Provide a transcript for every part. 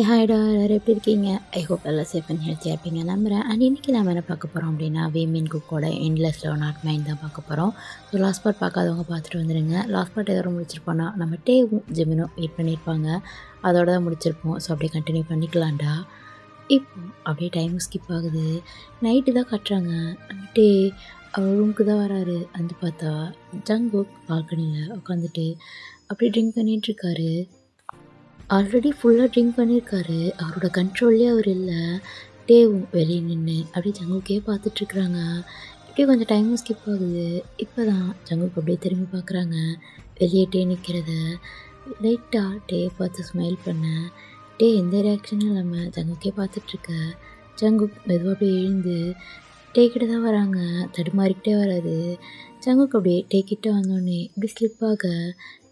ஹாய்டா எல்லாரும் எப்படி இருக்கீங்க? ஐ ஹோப் எல்லாம் சேஃப் அண்ட் ஹெல்த்தியாக இருப்பீங்க நம்புகிறேன். அண்ட் இன்றைக்கி நம்ம என்ன பார்க்க போகிறோம் அப்படின்னா, வீமென் குக்கோட எண்ட்லெஸ் லவ் நாட் மைண்ட் தான் பார்க்க போகிறோம். ஸோ லாஸ்ட் பார்ட் பார்க்காதவங்க பார்த்துட்டு வந்துடுங்க. லாஸ்ட் பார்ட் எதோட முடிச்சிருப்போன்னா, நம்ம டேவும் ஜெமினும் வெயிட் பண்ணியிருப்பாங்க. அதோட தான் முடிச்சிருப்போம். ஸோ அப்படியே கண்டினியூ பண்ணிக்கலாம்டா. இப்போ அப்படியே டைமும் ஸ்கிப் ஆகுது. நைட்டு தான் கட்டுறாங்க. நம்ம டே அவர் ரூமுக்கு தான் வராரு. வந்து பார்த்தா ஜங்குக் பால்கனியில் உட்காந்துட்டு அப்படியே ட்ரிங்க் பண்ணிகிட்ருக்காரு. ஆல்ரெடி ஃபுல்லாக ட்ரிங்க் பண்ணியிருக்காரு. அவரோட கண்ட்ரோல்லே அவர் இல்லை. டேவும் வெளியே நின்று அப்படியே ஜங்குக்கே பார்த்துட்ருக்குறாங்க. இப்படியே கொஞ்சம் டைமும் ஸ்கிப் ஆகுது. இப்போ தான் ஜங்குக்கு அப்படியே திரும்பி பார்க்குறாங்க. வெளியே டே நிற்கிறத லைட்டாக டேயை பார்த்து ஸ்மைல் பண்ண. டே எந்த ரியாக்ஷனும் இல்லாமல் ஜங்குக்கே பார்த்துட்ருக்க. ஜங்குக் மெதுவாக அப்படியே எழுந்து டே கிட்ட தான் வராங்க. தடுமாறிக்கிட்டே வராது. ஜங்குக்கு அப்படியே டே கிட்ட வந்தோடனே இப்படி ஸ்லிப்பாக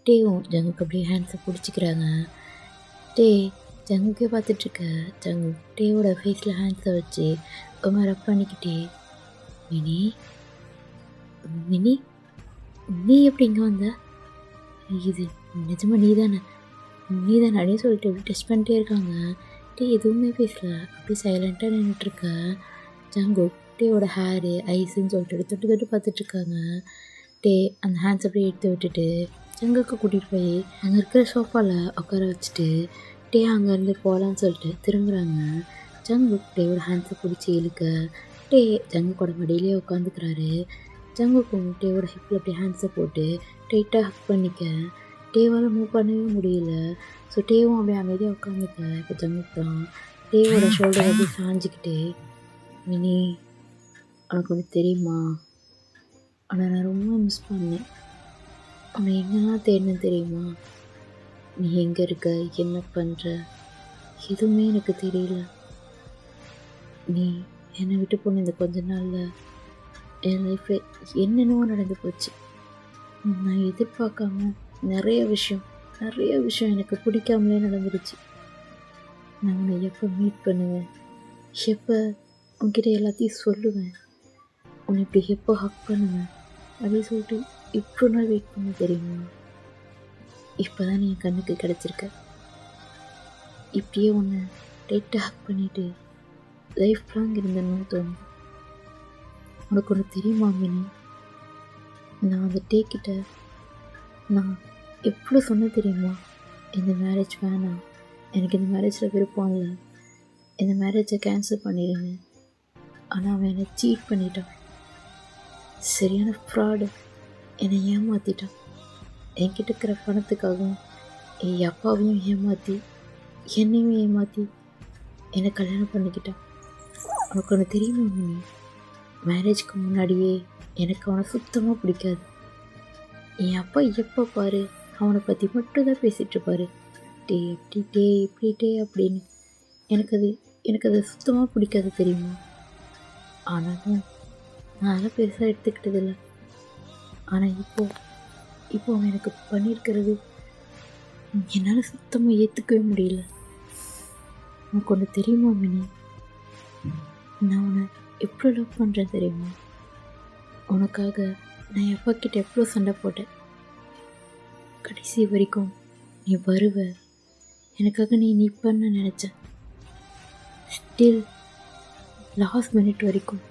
டேவும் ஜங்குக்கு அப்படியே ஹேண்ட்ஸை பிடிச்சிக்கிறாங்க. டே ஜங்குக்கே பார்த்துட்ருக்க. ஜங்கு டேவோட ஃபேஸில் ஹேண்ட்ஸை வச்சு ரொம்ப ரப் பண்ணிக்கிட்டே, மினி மினி நீ எப்படி இங்கே வந்த? இது நிஜமாக நீ தானே அப்படின்னு சொல்லிட்டு எப்படி டெஸ்ட் பண்ணிட்டே இருக்காங்க. டே எதுவுமே பேசல. அப்படியே சைலண்ட்டாக நின்றுட்டுருக்க. ஜங்கு டேவோட ஹேரு ஐஸுன்னு சொல்லிட்டு தொட்டு தொட்டு பார்த்துட்ருக்காங்க. டே அந்த ஹேண்ட்ஸ் அப்படியே எடுத்து விட்டுட்டு ஜங்குக்கு கூட்டிகிட்டு போய் அங்கே இருக்கிற சோஃபாவில் உட்கார வச்சுட்டு டே அங்கேருந்து போகலான்னு சொல்லிட்டு திரும்புகிறாங்க. ஜங்குக் டேவோட ஹேண்ட்ஸை பிடிச்சி இழுக்க டே ஜங்குக்கோட மடியிலே உட்காந்துக்கிறாரு. ஜங்குக்கும் டேவோட ஹிப்பில் அப்படியே ஹேண்ட்ஸை போட்டு டைட்டாக ஹக் பண்ணிக்க. டேவால் மூவ் பண்ணவே முடியல. ஸோ டேவும் அப்படியே அமைதியாக உட்காந்துக்க. இப்போ ஜங்குக் தான் டேவோட ஷோல்டர் அப்படியே சாஞ்சிக்கிட்டு, மினி உனக்கு ஒன்று தெரியுமா? ஆனால் நான் ரொம்ப மிஸ் பண்ணேன். உன்னை எங்கெல்லாம் தேடினேன் தெரியுமா? நீ எங்கே இருக்க, என்ன பண்ணுற, எதுவுமே எனக்கு தெரியல. நீ என்னை விட்டு போன இந்த கொஞ்ச நாளில் என் லைஃப்பில் என்னென்னவோ நடந்து போச்சு. நான் எதிர்பார்க்காம நிறைய விஷயம் எனக்கு பிடிக்காமலே நடந்துருச்சு. நான் உன்னை எப்போ மீட் பண்ணுவேன், எப்போ உன்கிட்ட எல்லாத்தையும் சொல்லுவேன், உன்னை இப்படி எப்போ ஹக் பண்ணுவேன் அப்படின்னு சொல்லிட்டு இவ்வளோ நாள் வெயிட் பண்ண தெரியுமா? இப்போ தான் நீ என் கண்ணுக்கு கிடச்சிருக்க. இப்படியே ஒன்று டைட்டாக ஹக் பண்ணிவிட்டு லைஃப் லாங் இருந்தேன்னு தோணும். உனக்கு ஒன்று தெரியுமா மினி? நான் அந்த டேக்கிட்ட நான் எவ்வளோ சொன்ன தெரியுமா? இந்த மேரேஜ் வேணாம், எனக்கு இந்த மேரேஜில் விருப்பம் இல்லை, இந்த மேரேஜை கேன்சல் பண்ணிடுங்க. ஆனால் அவன் என்னை சீட் பண்ணிட்டான். சரியான ஃப்ராடு. என்னை ஏமாற்றிட்டான். என்கிட்ட இருக்கிற பணத்துக்காகவும் என் அப்பாவையும் ஏமாற்றி என்னையும் ஏமாற்றி என்னை கல்யாணம் பண்ணிக்கிட்டான். உனக்கு ஒன்று தெரியுமா மினி? மேரேஜ்க்கு முன்னாடியே எனக்கு அவனை சுத்தமாக பிடிக்காது. என் அப்பா எப்போ பாரு அவனை பற்றி மட்டும் தான் பேசிகிட்ருப்பாரு. டே அப்படி டே இப்படி டே அப்படின்னு. எனக்கு அது சுத்தமாக பிடிக்காது தெரியுமா? ஆனாலும் நான் அதெல்லாம் பெருசாக எடுத்துக்கிட்டதில்லை. ஆனால் இப்போ அவன் எனக்கு பண்ணியிருக்கிறது என்னால் சுத்தமாக ஏற்றுக்கவே முடியல. உனக்கு ஒன்று தெரியுமா மினி? நான் உன்னை எவ்வளோ லவ் பண்ணுறேன் தெரியுமா? உனக்காக நான் என் அப்பா கிட்ட எவ்வளோ சண்டை போட்டேன். கடைசி வரைக்கும் நீ வருவ, எனக்காக நீ நிற்பன்னு நினச்சேன். ஸ்டில் லாஸ்ட் மினிட் வரைக்கும்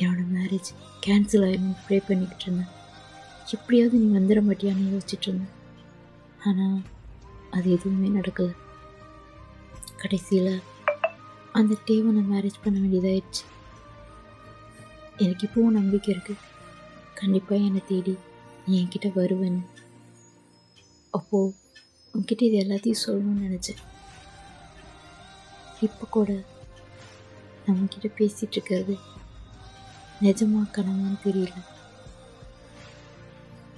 என்னோடய மேரேஜ் கேன்சல் ஆகிடும் ப்ரே பண்ணிக்கிட்டு இருந்தேன். எப்படியாவது நீ வந்துட மாட்டியான்னு யோசிச்சுட்டு இருந்தேன். ஆனால் அது எதுவுமே நடக்கலை. கடைசியில் அந்த டேவை நான் மேரேஜ் பண்ண வேண்டியதாகிடுச்சு. எனக்கு இப்போவும் நம்பிக்கை இருக்குது, கண்டிப்பாக என்னை தேடி நீ என்கிட்ட வருவேன்னு. அப்போது உன்கிட்ட இது எல்லாத்தையும் சொல்லணும்னு நினச்சேன். இப்போ கூட நம்மக்கிட்ட பேசிகிட்டு இருக்கிறது நிஜமா கனவான்னு தெரியல.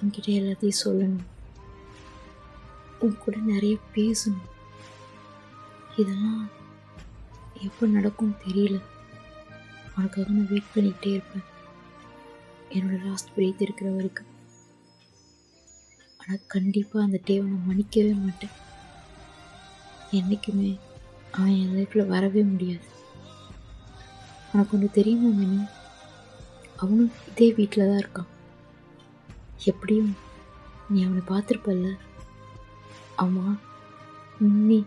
உன்கிட்ட எல்லாத்தையும் சொல்லணும், உன் கூட நிறைய பேசணும். இதெல்லாம் எப்போ நடக்கும்னு தெரியல. உனக்காக நான் வெயிட் பண்ணிக்கிட்டே இருப்பேன் என்னோடய லாஸ்ட் பிரேத் இருக்கிற வரைக்கும். ஆனால் கண்டிப்பாக அந்த டேவை நான் மன்னிக்கவே மாட்டேன். என்றைக்குமே அவன் என் லைஃப்பில் வரவே முடியாது. உனக்கு ஒன்று தெரியுமா மினி? அவனும் இதே வீட்டில் தான் இருக்கான். எப்படியும் நீ அவனை பார்த்துருப்பல்ல. ஆமாம், நீ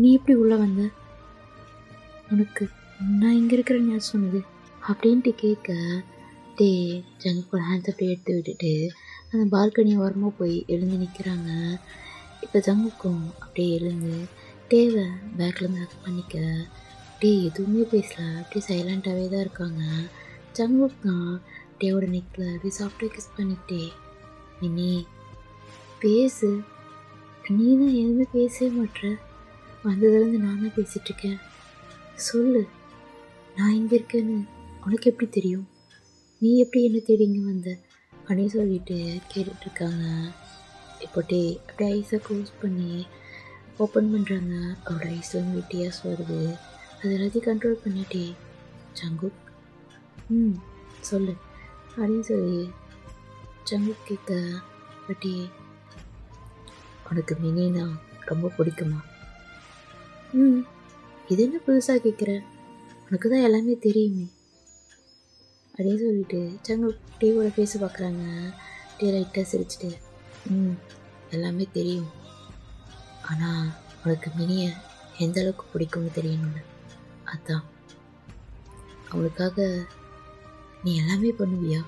நீ எப்படி உள்ளே வந்த? உனக்கு நான் இங்கே இருக்கிறேன்னு யார் சொன்னது அப்படின்ட்டு கேட்க, டே ஜங்குக்கோட ஹேண்ட்ஸ் அப்படியே எடுத்து விட்டுட்டு அந்த பால்கனி ஓரமாக போய் எழுந்து நிற்கிறாங்க. இப்போ ஜங்குக்கும் அப்படியே எழுந்து டேவை பேக்லேருந்து ஹக் பண்ணிக்க, டே எதுவுமே பேசல, அப்படியே சைலண்ட்டாகவே தான் இருக்காங்க. ஜங்குக் தான் டேவோட நெக்கில் அப்படியே சாஃப்டாக கிஸ் பண்ணிக்கிட்டே, மினி பேசு, நீ தான் எதுவுமே பேசவே மாட்ற, வந்ததுலேருந்து நான் தான் பேசிகிட்ருக்கேன், சொல்லு நான் இங்கே இருக்கேன்னு உனக்கு எப்படி தெரியும், நீ எப்படி என்ன தேடி இங்கே வந்த அப்படின்னு சொல்லிட்டு கேட்டுட்ருக்காங்க. இப்போ டே அப்படியே ஐஸை க்ளோஸ் பண்ணி ஓப்பன் பண்ணுறாங்க. அவரோட ஐஸ்லேருந்து டீயர்ஸ் வருது. அது எல்லாத்தையும் கண்ட்ரோல் பண்ணிட்டே, ஜங்குக் சொல்லு அப்படின்னு சொல்லி ஜங்குக் கேட்க, பட்டி உனக்கு மினினா ரொம்ப பிடிக்குமா? இது என்ன புதுசாக கேட்குற, உனக்கு தான் எல்லாமே தெரியுமே அப்படின்னு சொல்லிட்டு ஜங்குக் டீயோட ஃபேஸை பார்க்குறாங்க. டீ லைட்டாக சிரிச்சிட்டு, எல்லாமே தெரியும், ஆனால் உனக்கு மினியை எந்த அளவுக்கு பிடிக்கும்னு தெரியணும்ல, அதான் அவளுக்காக நீ எல்லாமே பண்ணுவியா?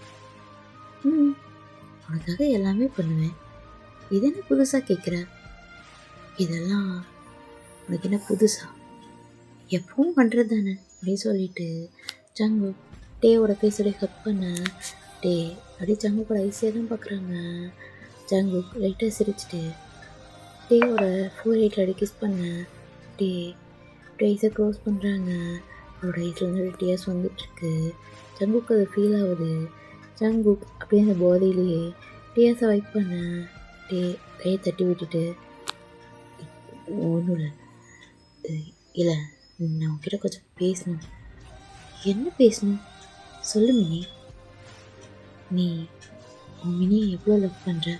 உனக்காக எல்லாமே பண்ணுவேன், இது என்ன புதுசாக கேட்குற, இதெல்லாம் உனக்கு என்ன புதுசா, எப்பவும் பண்ணுறது தானே அப்படின்னு சொல்லிட்டு ஜங்குக் டேவோட ஃபேஸோட ஹக் பண்ண, டே அப்படியே ஜங்குக்கோட ஐஸியாக தான் பார்க்குறாங்க. ஜங்குக் லைட்டாக சிரிச்சிட்டு டேவோட ஃபோர்ஹெட்டில் அப்படியே கிஸ் பண்ண, டே ஐஸை க்ளோஸ் பண்ணுறாங்க. அவரோட ஐஸ்லேருந்து டீயர்ஸ் வந்துட்டுருக்கு. ஜங்குக்கு அது ஃபீல் ஆகுது. ஜங்குக் அப்படியே அந்த பாடியிலேயே டீயர்ஸை வைப் பண்ண, டே கையை தட்டி விட்டுட்டு, ஒன்றும் இல்லை நான் உங்ககிட்ட கொஞ்சம் பேசணும். என்ன பேசணும் சொல்லு மினி, நீ உன் மினியை எவ்வளோ லவ் பண்ணுற,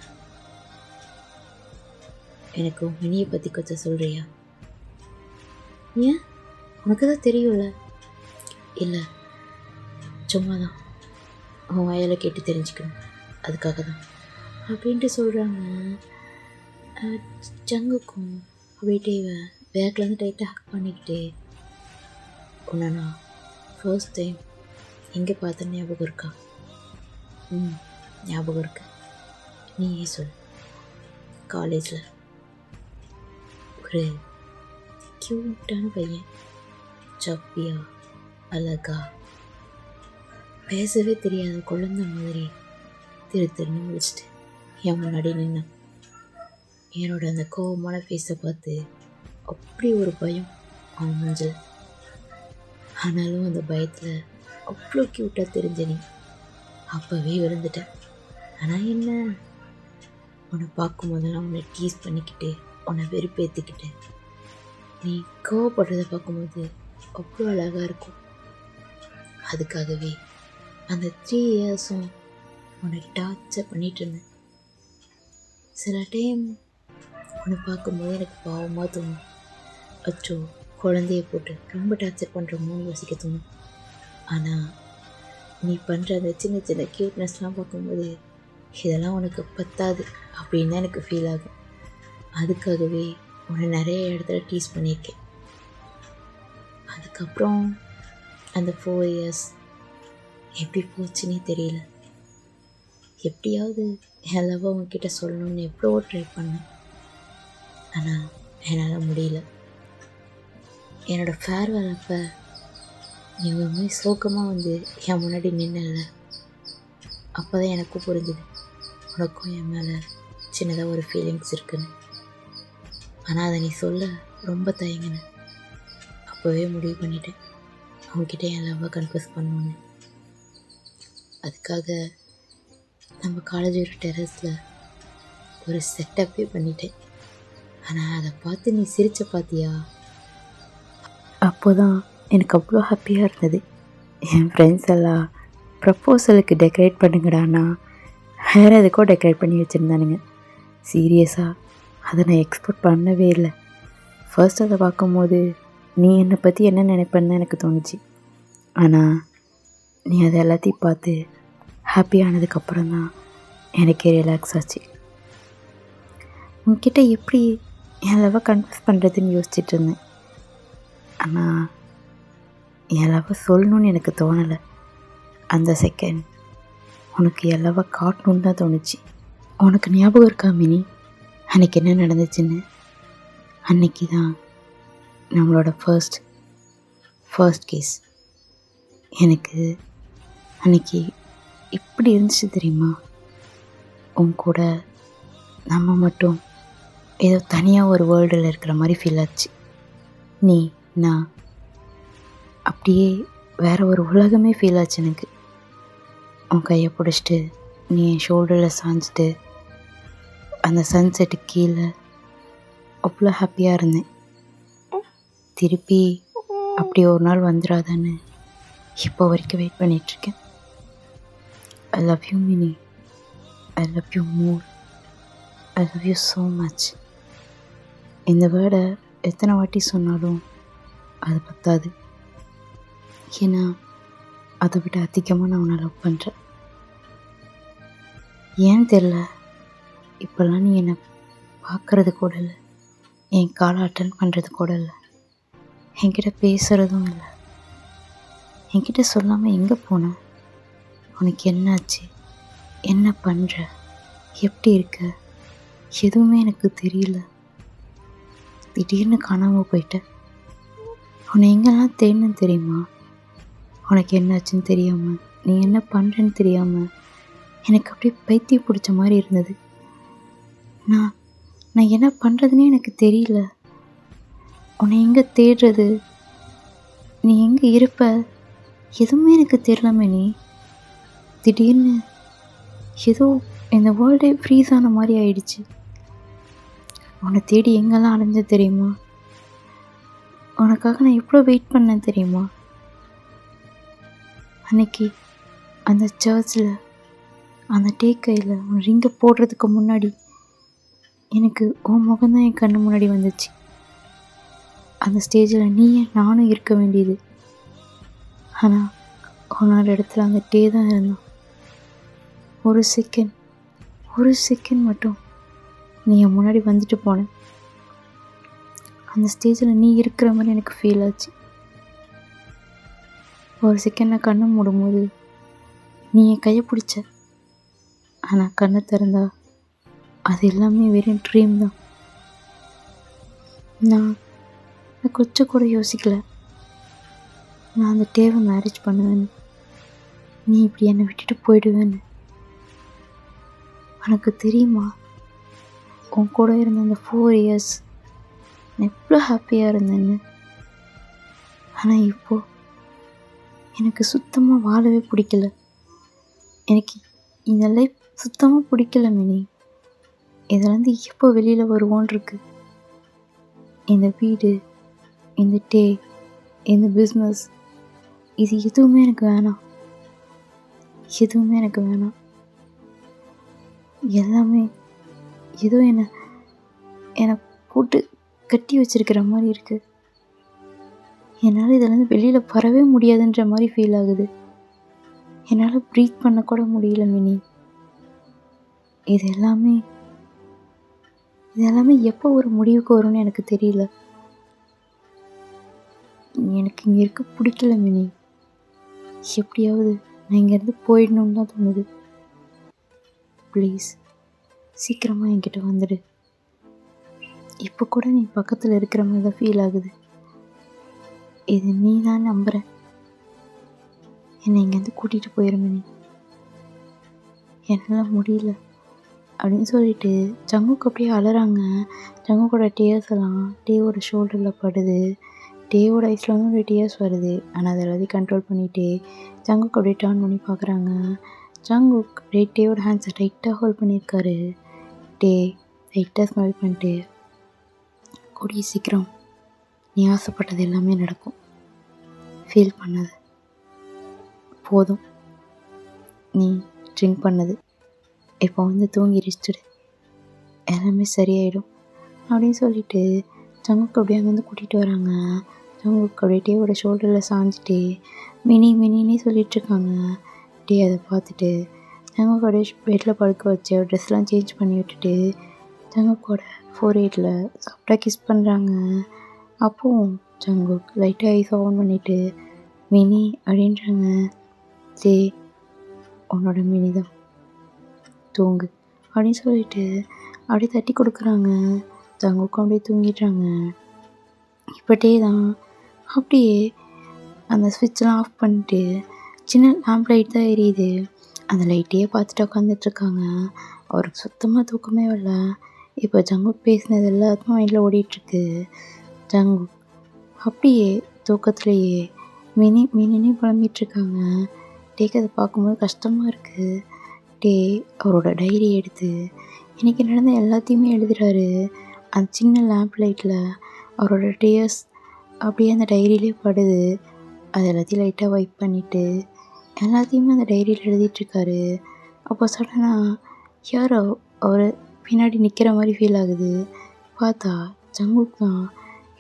எனக்கு உன் மினியை பற்றி கொஞ்சம் சொல்கிறியா? ஏன் உனக்கு தான் தெரியும்ல. இல்லை சும்மா தான் உன் வாயால் கேட்டு தெரிஞ்சுக்கணும், அதுக்காக தான் அப்படின்ட்டு சொல்கிறாங்க. ஜங்குக்கும் அப்படியே பேக்லேருந்து டைட்டாக ஹக் பண்ணிக்கிட்டே, உன்னை நான் ஃபர்ஸ்ட் டைம் எங்கே பார்த்த ஞாபகம் இருக்கா? ஞாபகம் இருக்கு, நீயே சொல். காலேஜில் ஒரு க்யூட்டான பையன், சப்பியா அழகா, பேசவே தெரியாத குழந்தை மாதிரி திருன்னு முடிச்சுட்டு என் முன்னாடி நின்னான். என்னோட அந்த கோபமான ஃபேஸை பார்த்து அப்படி ஒரு பயம் அவன் மூஞ்சில். ஆனாலும் அந்த பயத்தில் அவ்வளோ க்யூட்டாக தெரிஞ்ச நீ அப்போவே விழுந்துட்டேன். ஆனால் என்ன, உன்னை பார்க்கும்போதெல்லாம் உன்னை டீஸ் பண்ணிக்கிட்டு உன்னை வெறுப்பேற்றிக்கிட்டு நீ கோவப்படுறதை பார்க்கும்போது அவ்வளோ அழகாக இருக்கும். அதுக்காகவே அந்த 3 இயர்ஸும் உன்னை டார்ச்சர் பண்ணிகிட்டு இருந்தேன். சில டைம் உன்னை பார்க்கும்போது எனக்கு பாவமாக தோணும், அச்சோ குழந்தைய போட்டு ரொம்ப டார்ச்சர் பண்ணுறோமோன்னு யோசிக்க தோணும். ஆனால் நீ பண்ணுற அந்த சின்ன சின்ன க்யூட்னஸ்லாம் பார்க்கும்போது இதெல்லாம் உனக்கு பத்தாது அப்படின்னு தான் எனக்கு ஃபீல் ஆகும். அதுக்காகவே உன்னை நிறைய இடத்துல டீஸ் பண்ணியிருக்கேன். அதுக்கப்புறம் அந்த 4 இயர்ஸ் எப்படி போச்சுன்னே தெரியல. எப்படியாவது என் லவ் அவங்கக்கிட்ட சொல்லணும்னு எவ்வளோ ட்ரை பண்ணேன், ஆனால் என்னால் முடியல. என்னோடய ஃபேர்வெல் அப்போ நீ ஒருமே சோகமாக வந்து என் முன்னாடி நின்னல, அப்போ தான் எனக்கும் புரிஞ்சுது உனக்கும் என் மேலே சின்னதாக ஒரு ஃபீலிங்ஸ் இருக்குன்னு. ஆனால் அதை நீ சொல்ல ரொம்ப தயங்கினேன். அப்போவே முடிவு பண்ணிட்டேன் அவங்ககிட்ட என் லவ்வை கன்ஃபஸ் பண்ணணுன்னு. அதுக்காக நம்ம காலேஜோட டெரஸில் ஒரு செட்டப்பே பண்ணிட்டேன். ஆனால் அதை பார்த்து நீ சிரிச்ச பார்த்தியா, அப்போ தான் எனக்கு அவ்வளோ ஹாப்பியாக இருந்தது. என் ஃப்ரெண்ட்ஸ் எல்லாம் ப்ரப்போசலுக்கு டெக்கரேட் பண்ணுங்கடான்னா வேறு எதுக்கோ டெக்கரேட் பண்ணி வச்சுருந்தானுங்க. சீரியஸாக அதை நான் எக்ஸ்பெக்ட் பண்ணவே இல்லை. ஃபர்ஸ்ட் அதை பார்க்கும்போது நீ என்னை பற்றி என்ன நினைப்பேன்னு தான் எனக்கு தோணுச்சு. ஆனால் நீ அதை எல்லாத்தையும் பார்த்து ஹாப்பியானதுக்கப்புறம் தான் எனக்கே ரிலாக்ஸ் ஆச்சு. உன்கிட்ட எப்படி என் லவ்வை கன்ஃபஸ் பண்ணுறதுன்னு யோசிச்சுட்டு இருந்தேன். ஆனால் என் லவ்வை சொல்லணும்னு எனக்கு தோணலை. அந்த செகண்ட் உனக்கு என் லவ்வை காட்டணுன்னு தான் தோணுச்சு. உனக்கு ஞாபகம் இருக்கா மினி, அன்றைக்கி என்ன நடந்துச்சுன்னு? அன்றைக்கி தான் நம்மளோட ஃபர்ஸ்ட் கேஸ். எனக்கு அன்றைக்கி எப்படி இருந்துச்சு தெரியுமா? உன் கூட நம்ம மட்டும் ஏதோ தனியாக ஒரு வேர்ல்டில் இருக்கிற மாதிரி ஃபீல் ஆச்சு. நீ நான் அப்படியே வேறு ஒரு உலகமே ஃபீல் ஆச்சு எனக்கு. உன் கையை பிடிச்சிட்டு நீ என் ஷோல்டரில் சாஞ்சிட்டு அந்த சன்செட்டு கீழே அவ்வளோ ஹாப்பியாக இருந்தேன். திருப்பி அப்படி ஒரு நாள் வந்துடாதான்னு இப்போ வரைக்கும் வெயிட் பண்ணிகிட்ருக்கேன். I love you mini. I love you more. I love you so much. இந்த வேர்டை எத்தனை வாட்டி சொன்னாலும் அது பத்தாது. ஏன்னா அதை விட அதிகமாக நான் உன்னை லவ் பண்ணுறேன். ஏன் தெரில, இப்போல்லாம் நீ என்னை பார்க்குறது கூட இல்லை, என் காலை அட்டன் பண்ணுறது கூட இல்லை, என்கிட்ட பேசுகிறதும் இல்லை. என்கிட்ட சொல்லாமல் எங்கே போன? உனக்கு என்னாச்சு? என்ன பண்ணுற? எப்படி இருக்க? எதுவுமே எனக்கு தெரியல. திடீர்னு காணாமல் போயிட்டேன். உன்னை எங்கெல்லாம் தேடணுன்னு தெரியுமா? உனக்கு என்னாச்சுன்னு தெரியாமல், நீ என்ன பண்ணுறேன்னு தெரியாமல் எனக்கு அப்படியே பைத்தியம் பிடிச்ச மாதிரி இருந்தது. நான் என்ன பண்ணுறதுனே எனக்கு தெரியல. உன்னை எங்கே தேடுறது, நீ எங்கே இருப்ப, எதுவுமே எனக்கு தெரியலமே. நீ திடீர்னு ஏதோ இந்த வேர்ல்டே ஃப்ரீஸ் ஆன மாதிரி ஆயிடுச்சு. உன்னை தேடி எங்கெல்லாம் அலைஞ்ச தெரியுமா? உனக்காக நான் எவ்வளோ வெயிட் பண்ணேன் தெரியுமா? அன்னைக்கு அந்த சர்ச்சில் அந்த டேக்கையில் ரிங்கை போடுறதுக்கு முன்னாடி எனக்கு உன் முகம்தான் என் கண்ணு முன்னாடி வந்துச்சு. அந்த ஸ்டேஜில் நீயும் நானும் இருக்க வேண்டியது. ஆனால் உன்னோட இடத்துல அந்த டே தான் இருந்தான். ஒரு செகண்ட் மட்டும் நீ என் முன்னாடி வந்துட்டு போன. அந்த ஸ்டேஜில் நீ இருக்கிற மாதிரி எனக்கு ஃபீல் ஆச்சு. ஒரு செகண்ட் நான் கண்ணை மூடும்போது நீ என் கையை பிடிச்ச. ஆனால் கண்ணை திறந்தா அது எல்லாமே வெறும் ட்ரீம் தான். நான் கொஞ்சம் கூட யோசிக்கல நான் அந்த டேவை மேரேஜ் பண்ணுவேன்னு, நீ இப்படி என்னை விட்டுட்டு போயிடுவேன்னு. உனக்கு தெரியுமா, உன் கூட இருந்த அந்த 4 years நான் எவ்வளோ ஹாப்பியாக இருந்தேன்னு. ஆனால் இப்போது எனக்கு சுத்தமாக வாழவே பிடிக்கல. எனக்கு இந்த லைஃப் சுத்தமாக பிடிக்கல மினி. இதுலேருந்து எப்போ வெளியில் வருவோன்னு இருக்கு. இந்த வீடு, இந்த டே, இந்த பிஸ்னஸ், இது எதுவுமே எனக்கு வேணாம். எல்லாமே ஏதோ என்னை போட்டு கட்டி வச்சிருக்கிற மாதிரி இருக்குது. என்னால் இதிலேருந்து வெளியில் வரவே முடியாதுன்ற மாதிரி ஃபீல் ஆகுது. என்னால் ப்ரீத் பண்ண கூட முடியல மினி. இது எல்லாமே எப்போ ஒரு முடிவுக்கு வரும்னு எனக்கு தெரியல. எனக்கு இங்கே இருக்க பிடிக்கல மினி. எப்படியாவது நான் இங்கேருந்து போயிடணும்னு தான் தோணுது. ப்ளீஸ் சீக்கிரமாக என்கிட்ட வந்துடு. இப்போ கூட நீ பக்கத்தில் இருக்கிற மாதிரி தான் ஃபீல் ஆகுது. இது நீ தான் நம்புகிறேன். என்னை இங்கேருந்து கூட்டிகிட்டு போயிடும் மினி. என்னால் முடியல அப்படின்னு சொல்லிட்டு ஜங்குக்கு அப்படியே அலறாங்க. ஜங்குக்கோட டேர்ஸ் எல்லாம் டேவோட ஷோல்டரில் படுது. டேவோட ஐஸில் வந்து ஒரு டேர்ஸ் வருது. ஆனால் அதை எல்லாத்தையும் கண்ட்ரோல் பண்ணிவிட்டு ஜங்குக்கு அப்படியே டர்ன் பண்ணி பார்க்குறாங்க. ஜங்குக் அப்படியே டேவோட ஹேண்ட்ஸை டைட்டாக ஹோல்ட் பண்ணியிருக்காரு. டே லைட்டாக ஸ்மெல் பண்ணிட்டு, கூடிய சீக்கிரம் நீ ஆசைப்பட்டது எல்லாமே நடக்கும். ஃபீல் பண்ணது போதும். நீ ட்ரிங்க் பண்ணது இப்போ வந்து தூங்கி ரெஸ்ட்டுடு, எல்லாமே சரியாயிடும் அப்படின்னு சொல்லிட்டு ஜங்குக்கு அப்படியே அங்கேருந்து கூட்டிகிட்டு வராங்க. ஜங்குக்கு அப்படியே டேவோட ஷோல்டரில் சாஞ்சிட்டு மினின்னே சொல்லிகிட்ருக்காங்க. டே அதை பார்த்துட்டு ஜங்குக்கு அப்படியே பெட்டில் படுக்க வச்சு ட்ரெஸ்லாம் சேஞ்ச் பண்ணி விட்டுட்டு ஜங்குக்கோட 4 8 சாஃப்டாக கிஸ் பண்ணுறாங்க. அப்போது ஜங்குக் லைட்டாக ஐஸ் ஓப்பன் பண்ணிவிட்டு மினி அப்படின்றாங்க. சே உன்னோட மினி தான், தூங்கு அப்படின்னு சொல்லிட்டு அப்படியே தட்டி கொடுக்குறாங்க. ஜங்குக்கும் அப்படியே தூங்கிடுறாங்க. இப்படியே தான் அப்படியே அந்த ஸ்விட்செலாம் ஆஃப் பண்ணிட்டு சின்ன லேம்ப் லைட் தான் எரியுது. அந்த லைட்டையே பார்த்துட்டு உட்காந்துட்ருக்காங்க. அவருக்கு சுத்தமாக தூக்கமே வரல. இப்போ ஜங்குக் பேசினது எல்லாத்துக்கும் மைண்டில் ஓடிட்டுருக்கு. ஜங்குக் அப்படியே தூக்கத்துலேயே மினினே புலம்பிகிட்ருக்காங்க. டேக்கு அதை பார்க்கும்போது கஷ்டமாக இருக்குது. டே அவரோட டைரி எடுத்து இன்றைக்கி நடந்த எல்லாத்தையுமே எழுதுகிறாரு. அந்த சின்ன லேம்ப் லைட்டில் அவரோட டேர்ஸ் அப்படியே அந்த டைரியிலே படுது. அது எல்லாத்தையும் லைட்டாக வைப் பண்ணிவிட்டு எல்லாத்தையுமே அந்த டைரியில் எழுதிட்டுருக்காரு. அப்போ சடனாக யாரோ அவர் பின்னாடி நிற்கிற மாதிரி ஃபீல் ஆகுது. பார்த்தா ஜங்குக் தான்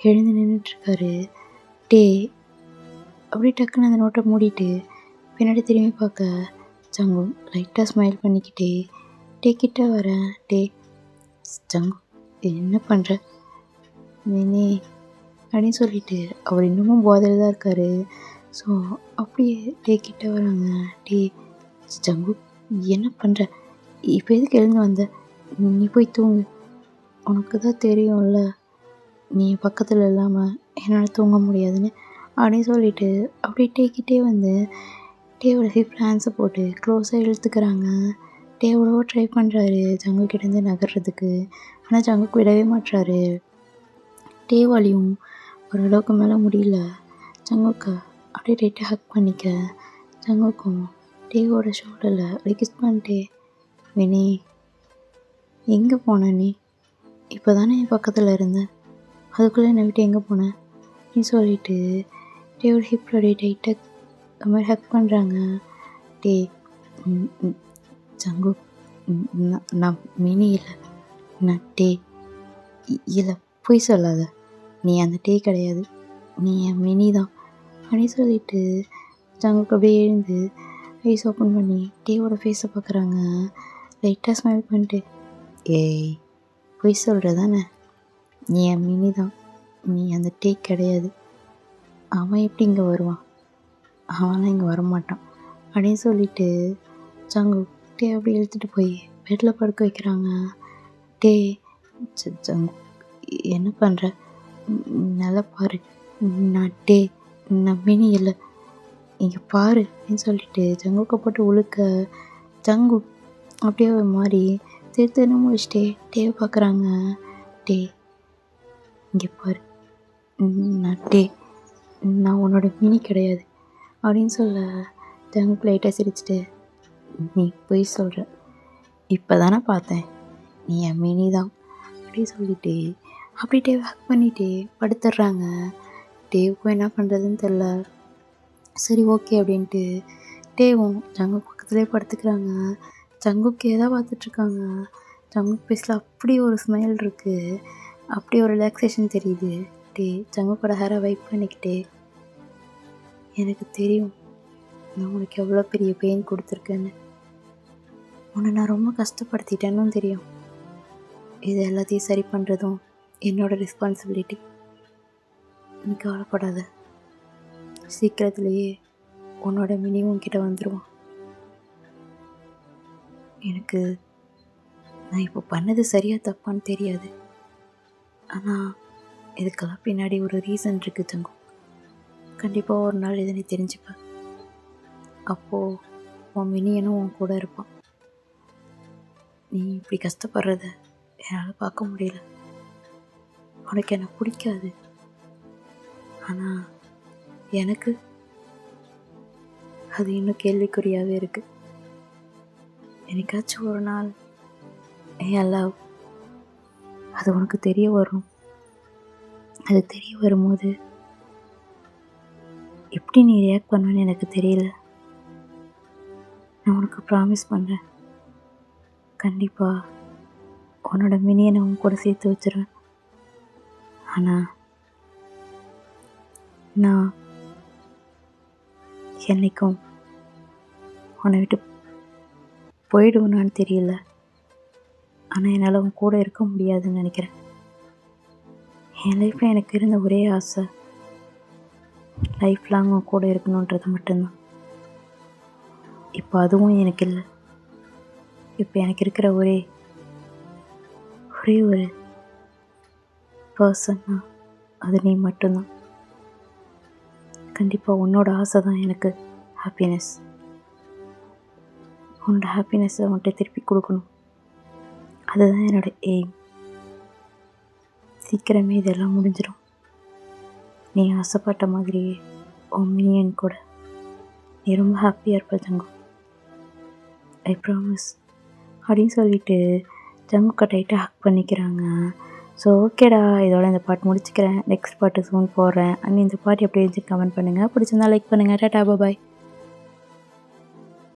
எழுந்து நின்றுட்டுருக்காரு. டே அப்படியே டக்குன்னு அந்த நோட்டை மூடிட்டு பின்னாடி திரும்பி பார்க்க ஜங்குக் லைட்டாக ஸ்மைல் பண்ணிக்கிட்டே டே கிட்ட வரேன். டே ஜங்குக் என்ன பண்ணுற மினி அப்படின்னு சொல்லிட்டு அவர் இன்னமும் போதையில் தான் இருக்கார். ஸோ அப்படியே டே கிட்ட வராங்க. டே ஜங்குக் என்ன பண்ணுற, இப்போ எதுக்கு எழுந்து வந்த, நீ போய் தூங்கு, உனக்கு தான் தெரியும்ல நீ பக்கத்தில் இல்லாமல் என்னால் தூங்க முடியாதுன்னு அப்படின்னு சொல்லிட்டு அப்படியே டேக்கிட்டே வந்து டேவோட ஹிப்பில் ஹேண்ட்ஸை போட்டு க்ளோஸாக இழுத்துக்கிறாங்க. டே எவ்வளவோ ட்ரை பண்ணுறாரு ஜங்குக்கிட்டேருந்து நகர்றதுக்கு. ஆனால் ஜங்குக் விடவே மாட்டுறாரு. டேவாலையும் ஓரளவுக்கு மேலே முடியல. ஜங்குக்கை அப்படியே டைட்டாக ஹக் பண்ணிக்க ஜங்குக்கும் டேவோட ஷோல்டரில் அப்படியே கிஸ் பண்ணிட்டே மினி எங்கே போன நீ, இப்போ தானே என் பக்கத்தில் இருந்தேன், அதுக்குள்ளே என்னை விட்டு எங்கே போனேன் நீ சொல்லிட்டு டேவோட ஹிப்பில் அப்படியே டைட்டாக அது மாதிரி ஹக் பண்ணுறாங்க. டே ஜங்குக் நான் மினி இல்லை, நான் டே இல்லை, பொய் சொல்லாத, நீ அந்த டே கிடையாது, நீ என் மினி தான் அப்படின்னு சொல்லிட்டு ஜங்குக் அப்படியே எழுந்து ஐஸ் ஓப்பன் பண்ணி டேவோட ஃபேஸை பார்க்குறாங்க. லைட்டாக ஸ்மைல் பண்ணிட்டு ஏய் பொய் சொல்கிற தானே, நீ என் மினி தான், நீ அந்த டே கிடையாது, அவன் எப்படி இங்கே வருவான், அவன்லாம் இங்கே வரமாட்டான் அப்படின்னு சொல்லிட்டு ஜங்குக் டே அப்படி இழுத்துட்டு போய் பெட்டில் படுக்க வைக்கிறாங்க. டே ஜங்குக் என்ன பண்ணுற, நல்லா பாரு, நான் டே நான் மினி இல்லை, இங்கே பாரு அப்படின்னு சொல்லிட்டு ஜங்குக்கை போட்டு உழுக்க ஜங்குக் அப்படியே ஒரு மாதிரி திருத்தன்னு முடிச்சுட்டே டேவை பார்க்குறாங்க. டே இங்கே பாரு, நான் டே நான் உன்னோட மினி கிடையாது அப்படின்னு சொல்ல ஜங்குக் லைட்டாக சிரிச்சிட்டு நீ பொய் சொல்கிற, இப்போ தானே பார்த்தேன் நீ என் மினி தான் அப்படின்னு சொல்லிட்டு அப்படி டேவை ஹக் பண்ணிகிட்டே படுத்துடுறாங்க. டேவுக்கும் என்ன பண்ணுறதுன்னு தெரில. சரி ஓகே அப்படின்ட்டு டேவும் ஜங்குக் பக்கத்துலேயே படுத்துக்கிறாங்க. ஜங்குக் ஏதோ பார்த்துட்ருக்காங்க. ஜங்குக் ஃபேஸில் அப்படி ஒரு ஸ்மைல் இருக்குது, அப்படி ஒரு ரிலாக்ஸேஷன் தெரியுது. டே ஜங்குக்கோட ஹேரை வைப் பண்ணிக்கிட்டே எனக்கு தெரியும் நான் உனக்கு எவ்வளோ பெரிய பெயின் கொடுத்துருக்கேன்னு, உன்னை நான் ரொம்ப கஷ்டப்படுத்திட்டேன்னு தெரியும், இது எல்லாத்தையும் சரி பண்ணுறதும் என்னோட ரெஸ்பான்சிபிலிட்டி, நீ கவலைப்படாத, சீக்கிரத்துலேயே உன்னோட மினி உன்கிட்ட வந்துடுவான். எனக்கு நான் இப்போ பண்ணது சரியாக தப்பான்னு தெரியாது, ஆனால் இதுக்கெல்லாம் பின்னாடி ஒரு ரீசன் இருக்குது ஜங்கு, கண்டிப்பாக ஒரு நாள் இதை நீ தெரிஞ்சுப்ப, அப்போது உன் மினியனும் உன் கூட இருப்பான். நீ இப்படி கஷ்டப்படுறத என்னால் பார்க்க முடியல, உனக்கு என்னை பிடிக்காது, ஆனால் எனக்கு அது இன்னும் கேள்விக்குறியாகவே இருக்குது. என்னைக்காச்சும் ஒரு நாள் என் லவ் அது உனக்கு தெரிய வரும். அது தெரிய வரும்போது எப்படி நீ ரியாக்ட் பண்ணுவேன்னு எனக்கு தெரியல. நான் உனக்கு ப்ராமிஸ் பண்ணுறேன், கண்டிப்பாக உன்னோட மினியை நான் உன் கூட சேர்த்து வச்சிருவேன். ஆனால் நான் என்னைக்கும் உன்னை விட்டு போயிடுவேனான்னு தெரியல, ஆனால் என்னால் உன் கூட இருக்க முடியாதுன்னு நினைக்கிறேன். என் லைஃப்பில் எனக்கு இருந்த ஒரே ஆசை லைஃப் லாங் உன் கூட இருக்கணுன்றது மட்டும்தான். இப்போ அதுவும் எனக்கு இல்லை. இப்போ எனக்கு இருக்கிற ஒரே ஒரு பர்சன்னா அது நீ மட்டும்தான். கண்டிப்பாக உன்னோட ஆசை தான் எனக்கு ஹாப்பினஸ். உன்னோட ஹாப்பினஸ்ஸை உன்கிட்ட திருப்பி கொடுக்கணும். அதுதான் என்னோடய எய்ம். சீக்கிரமே இதெல்லாம் முடிஞ்சிடும். நீ ஆசைப்பட்ட மாதிரியே உன் மினியன் கூட நீ ரொம்ப ஹாப்பியாக இருப்ப தங்கம். ஐ ப்ராமிஸ் அப்படின்னு சொல்லிட்டு ஜங்குக்கை டைட்டாக ஹக் பண்ணிக்கிறாங்க. ஸோ ஓகேடா, இதோட இந்த பாட்டு முடிச்சுக்கிறேன். நெக்ஸ்ட் பாட்டு சூன் போடுறேன். அண்ட் இந்த பாட்டு எப்படி இருந்துச்சு கமெண்ட் பண்ணுங்கள். பிடிச்சிருந்தா லைக் பண்ணுங்கள். டாடா பாய்.